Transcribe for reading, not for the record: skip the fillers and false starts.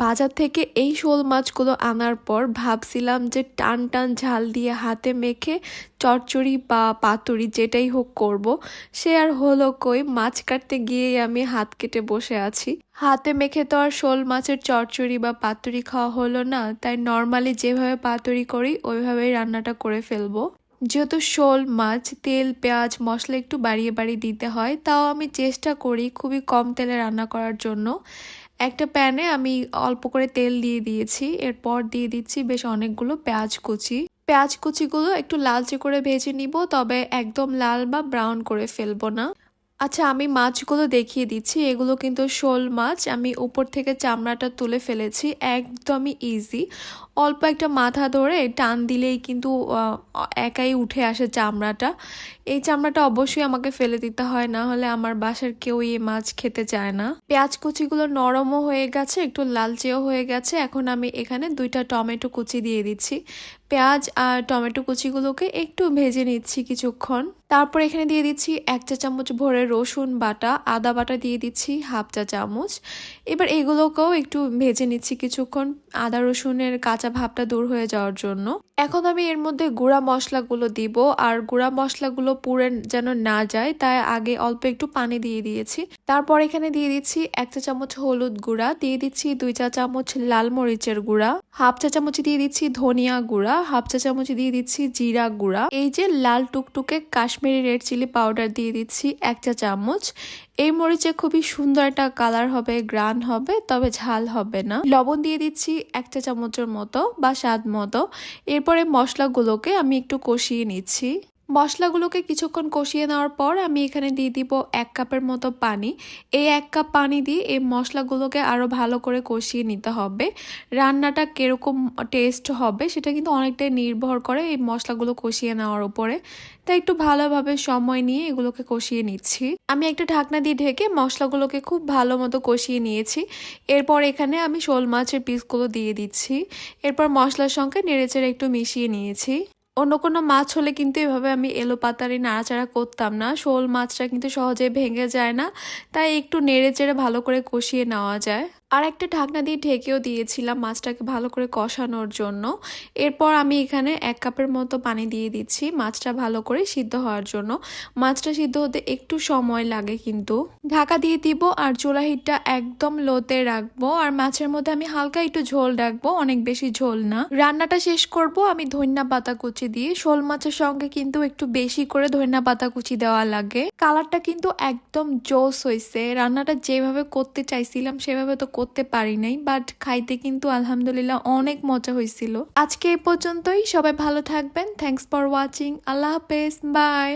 বাজার থেকে এই শোল মাছগুলো আনার পর ভাবছিলাম যে টান টান ঝাল দিয়ে হাতে মেখে চচ্চড়ি বা পাতুরি যেটাই হোক করব। সে আর হলো কই, মাছ কাটতে গিয়েই আমি হাত কেটে বসে আছি। হাতে মেখে তো আর শোল মাছের চচ্চড়ি বা পাতুরি খাওয়া হলো না, তাই নর্মালি যেভাবে পাতুরি করি ওইভাবেই রান্নাটা করে ফেলবো। যেহেতু শোল মাছ তেল পেঁয়াজ মশলা একটু বাড়িয়ে বাড়িয়ে দিতে হয়, তাও আমি চেষ্টা করি খুবই কম তেলে রান্না করার জন্য। একটা প্যানে আমি অল্প করে তেল দিয়ে দিয়েছি, এরপর দিয়ে দিচ্ছি বেশ অনেকগুলো পেঁয়াজ কুচি। পেঁয়াজ কুচিগুলো একটু লালচে করে ভেজে নিব, তবে একদম লাল বা ব্রাউন করে ফেলবো না। আচ্ছা, আমি মাছগুলো দেখিয়ে দিচ্ছি। এগুলো কিন্তু শোল মাছ, আমি উপর থেকে চামড়াটা তুলে ফেলেছি। একদমই ইজি, অল্প একটা মাথা ধরে টান দিলেই কিন্তু একাই উঠে আসে চামড়াটা। এই চামড়াটা অবশ্যই আমাকে ফেলে দিতে হয়, না হলে আমার বাসার কেউ এই মাছ খেতে চায় না। পেঁয়াজ কুচিগুলো নরমও হয়ে গেছে, একটু লালচেও হয়ে গেছে। এখন আমি এখানে 2টা টমেটো কুচি দিয়ে দিচ্ছি। পেঁয়াজ আর টমেটো কুচিগুলোকে একটু ভেজে নিচ্ছি কিছুক্ষণ। তারপর এখানে দিয়ে দিচ্ছি 1 চা চামচ ভরে রসুন বাটা, আদা বাটা দিয়ে দিচ্ছি 1/2 চা চামচ। এবার এগুলোকেও একটু ভেজে নিচ্ছি কিছুক্ষণ, আদা রসুনের কাঁচা ভাবটা দূর হয়ে যাওয়ার জন্য। এখন আমি এর মধ্যে গুঁড়া মশলাগুলো দিব, আর গুঁড়া মশলাগুলো পুড়ে যেন না যায় তাই আগে অল্প একটু পানি দিয়ে দিয়েছি। তারপর এখানে দিয়ে দিচ্ছি 1 চা চামচ হলুদ গুঁড়া, দিয়ে দিচ্ছি 2 চা চামচ লাল মরিচের গুঁড়া, 1/2 চা চামচ দিয়ে দিচ্ছি ধনিয়া গুঁড়া, 1/2 চা চামচ দিয়ে দিচ্ছি জিরা গুঁড়া, এই যে লাল টুকটুকে কাশ্মীরি রেড চিলি পাউডার দিয়ে দিচ্ছি 1 চা চামচ। এই মরিচে খুবই সুন্দর একটা কালার হবে, গ্রান হবে, তবে ঝাল হবে না। লবণ দিয়ে দিচ্ছি 1 চা চামচের মতো বা স্বাদ মতো। এরপরে মশলাগুলোকে আমি একটু কষিয়ে নিচ্ছি। মশলাগুলোকে কিছুক্ষণ কষিয়ে নেওয়ার পর আমি এখানে দিয়ে দিব 1 কাপের মতো পানি। এই 1 কাপ পানি দিয়ে এই মশলাগুলোকে আরো ভালো করে কষিয়ে নিতে হবে। রান্নাটা কিরকম টেস্ট হবে সেটা কিন্তু অনেকটাই নির্ভর করে এই মশলাগুলো কষিয়ে নেওয়ার উপরে, তাই একটু ভালোভাবে সময় নিয়ে এগুলোকে কষিয়ে নিচ্ছি। আমি একটা ঢাকনা দিয়ে ঢেকে মশলাগুলোকে খুব ভালো মতো কষিয়ে নিয়েছি। এরপর এখানে আমি শোল মাছের পিসগুলো দিয়ে দিচ্ছি। এরপর মশলার সঙ্গে নেড়েচেড়ে একটু মিশিয়ে নিয়েছি। অন্য কোনো মাছ হলে কিন্তু এভাবে আমি এলোপাতাড়ি নাড়াচাড়া করতাম না। শোল মাছটা কিন্তু সহজে ভেঙে যায় না, তাই একটু নেড়েচেড়ে ভালো করে কষিয়ে নেওয়া যায়। আর একটা ঢাকনা দিয়ে ঢেকেও দিয়েছিলাম মাছটাকে ভালো করে কষানোর জন্য। এরপর আমি এখানে 1 কাপের মতো পানি দিয়ে দিচ্ছি মাছটা ভালো করে সিদ্ধ হওয়ার জন্য। মাছটা সিদ্ধ হতে একটু সময় লাগে কিন্তু। ঢাকা দিয়ে দিব আর চুলা হিটটা একদম লোতে রাখবো, আর মাছের মধ্যে আমি হালকা একটু ঝোল রাখবো, অনেক বেশি ঝোল না। রান্নাটা শেষ করব আমি ধনিয়া পাতা কুচি দিয়ে। শোল মাছের সঙ্গে কিন্তু একটু বেশি করে ধনিয়া পাতা কুচি দেওয়া লাগে। কালারটা কিন্তু একদম জোস হয়েছে। রান্নাটা যেভাবে করতে চাইছিলাম সেভাবে তো করতে পারি নাই, বাট খাইতে কিন্তু আলহামদুলিল্লাহ অনেক মজা হয়েছিল। আজকে এই পর্যন্তই, সবাই ভালো থাকবেন। Thanks for watching. আল্লাহ হাফেজ, বাই।